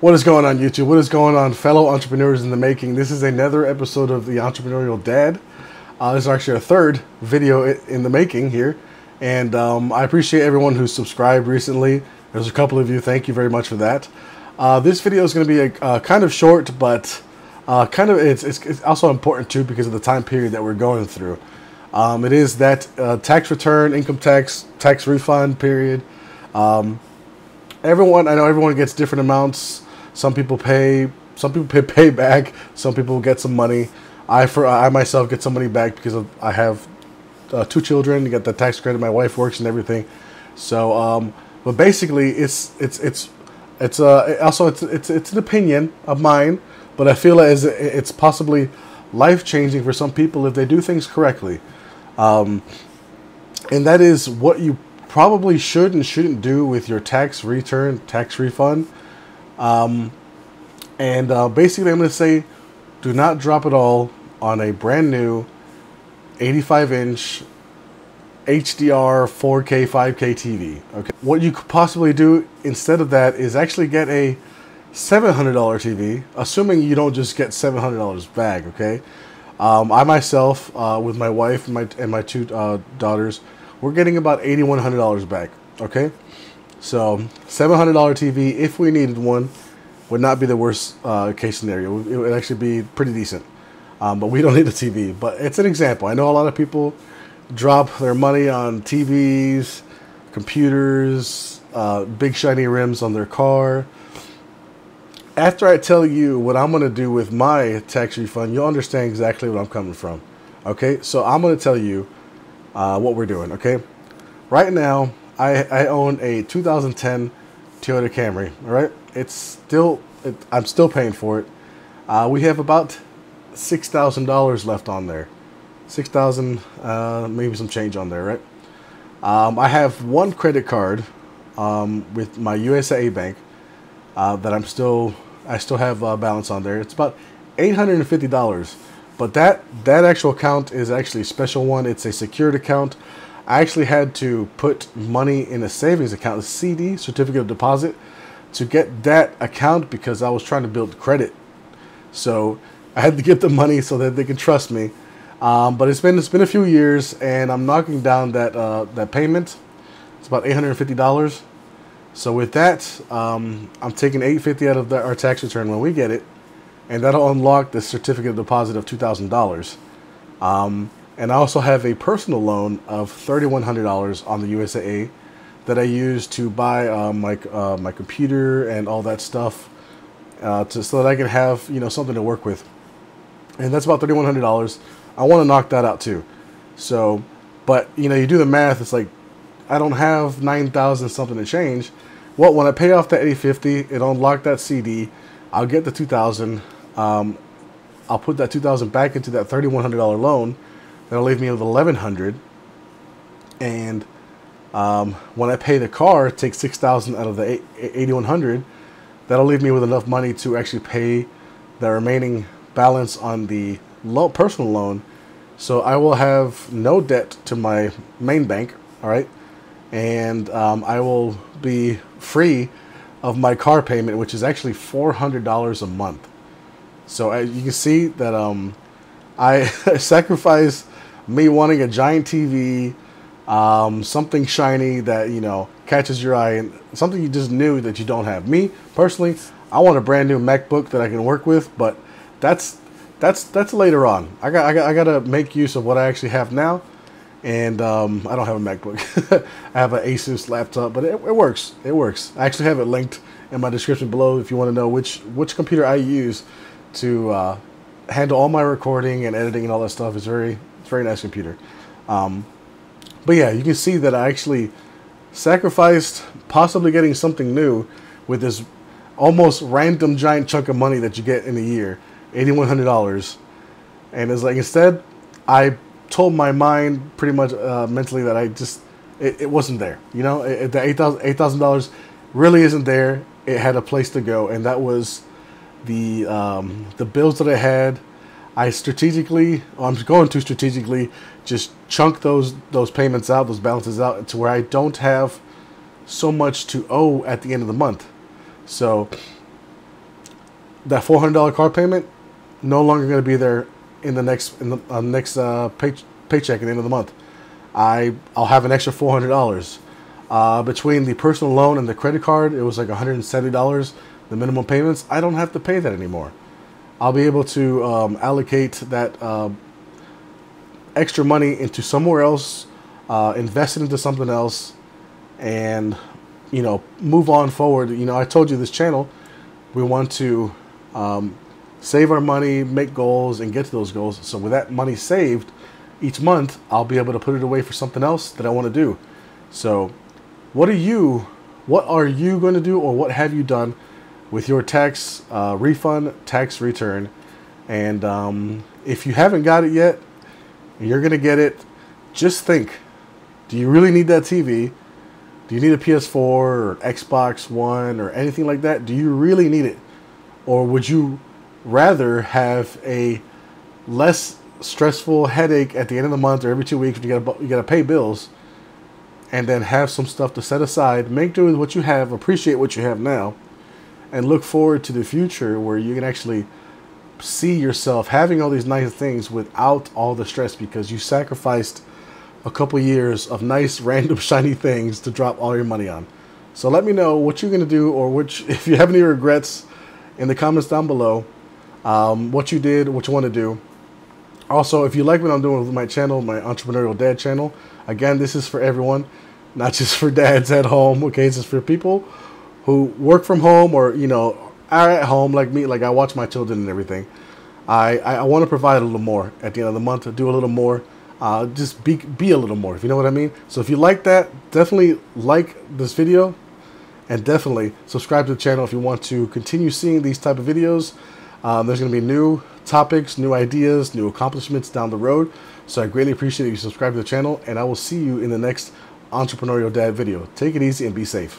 What is going on, YouTube? What is going on, fellow entrepreneurs in the making? This is another episode of the Entrepreneurial Dad. This is actually a third video in the making here. And I appreciate everyone who's subscribed recently. There's a couple of you. Thank you very much for that. This video is going to be a kind of short, but it's also important too because of the time period that we're going through. It is that tax return, income tax, tax refund period. I know everyone gets different amounts. Some people pay back. Some people get some money. I myself get some money back because I have 2 children. You get the tax credit. My wife works and everything. So, but basically, it's an opinion of mine. But I feel as it's possibly life changing for some people if they do things correctly. And that is what you probably should and shouldn't do with your tax return, tax refund. Basically I'm going to say, do not drop it all on a brand new 85-inch HDR 4K 5K TV. Okay, what you could possibly do instead of that is actually get a $700 TV, assuming you don't just get $700 back. Okay, I myself, with my wife and my 2 daughters, we're getting about $8,100 back. Okay, so $700 TV, if we needed one, would not be the worst case scenario. It would actually be pretty decent. But we don't need a TV. But it's an example. I know a lot of people drop their money on TVs, computers, big shiny rims on their car. After I tell you what I'm going to do with my tax refund, you'll understand exactly what I'm coming from. Okay, so I'm going to tell you what we're doing. Okay, right now I own a 2010 Toyota Camry. All right, I'm still paying for it. We have about $6,000 left on there. 6,000, maybe some change on there, right? I have one credit card with my USAA bank that I still have balance on there. It's about $850, but that actual account is actually a special one. It's a secured account. I actually had to put money in a savings account, a CD, certificate of deposit, to get that account because I was trying to build credit. So I had to give them money so that they can trust me. But it's been a few years, and I'm knocking down that payment. It's about $850. So with that, I'm taking $850 out of our tax return when we get it, and that'll unlock the certificate of deposit of $2,000. And I also have a personal loan of $3,100 on the USAA that I use to buy my computer and all that stuff, so that I can have something to work with. And that's about $3,100. I want to knock that out too. So, but you do the math. It's like I don't have 9,000 something to change. Well, when I pay off that $850, it'll unlock that CD. I'll get the $2,000. I'll put that $2,000 back into that $3,100 loan. That'll leave me with $1,100. And when I pay the car, take $6,000 out of the $8,100. That'll leave me with enough money to actually pay the remaining balance on the personal loan. So I will have no debt to my main bank. All right, and I will be free of my car payment, which is actually $400 a month. So you can see that I sacrifice me wanting a giant TV, something shiny that catches your eye, and something you just knew that you don't have. Me personally, I want a brand new MacBook that I can work with, but that's later on. I gotta make use of what I actually have now, and I don't have a MacBook. I have an Asus laptop, but it works. It works. I actually have it linked in my description below if you want to know which computer I use to handle all my recording and editing and all that stuff. It's a very nice computer. But yeah, you can see that I actually sacrificed possibly getting something new with this almost random giant chunk of money that you get in a year, $8,100. And it's like, instead, I told my mind pretty much mentally that it wasn't there. The $8,000 really isn't there. It had a place to go, and that was the bills that I had. I'm going to strategically just chunk those payments out, those balances out, to where I don't have so much to owe at the end of the month. So that $400 car payment no longer going to be there in the next paycheck at the end of the month. I'll have an extra $400. Between the personal loan and the credit card, it was like $170, the minimum payments. I don't have to pay that anymore. I'll be able to allocate that extra money into somewhere else, invest it into something else, and, you know, move on forward. You know, I told you this channel, we want to save our money, make goals, and get to those goals. So with that money saved each month, I'll be able to put it away for something else that I want to do. So what are you going to do, or what have you done with your tax refund, tax return? And if you haven't got it yet, you're going to get it. Just think, do you really need that TV? Do you need a PS4 or Xbox One or anything like that? Do you really need it? Or would you rather have a less stressful headache at the end of the month or every 2 weeks when you gotta pay bills, and then have some stuff to set aside, make do with what you have, appreciate what you have now, and look forward to the future where you can actually see yourself having all these nice things without all the stress, because you sacrificed a couple years of nice random shiny things to drop all your money on. So let me know what you're gonna do, or if you have any regrets, in the comments down below. What you did, what you want to do. Also, if you like what I'm doing with my channel, my Entrepreneurial Dad channel, again, this is for everyone, not just for dads at home. Okay, this is for people who work from home, or, you know, are at home like me, like I watch my children and everything. I want to provide a little more at the end of the month, to do a little more, just be a little more, if you know what I mean. So if you like that, definitely like this video, and definitely subscribe to the channel if you want to continue seeing these type of videos. There's going to be new topics, new ideas, new accomplishments down the road. So I greatly appreciate that you subscribe to the channel, and I will see you in the next Entrepreneurial Dad video. Take it easy and be safe.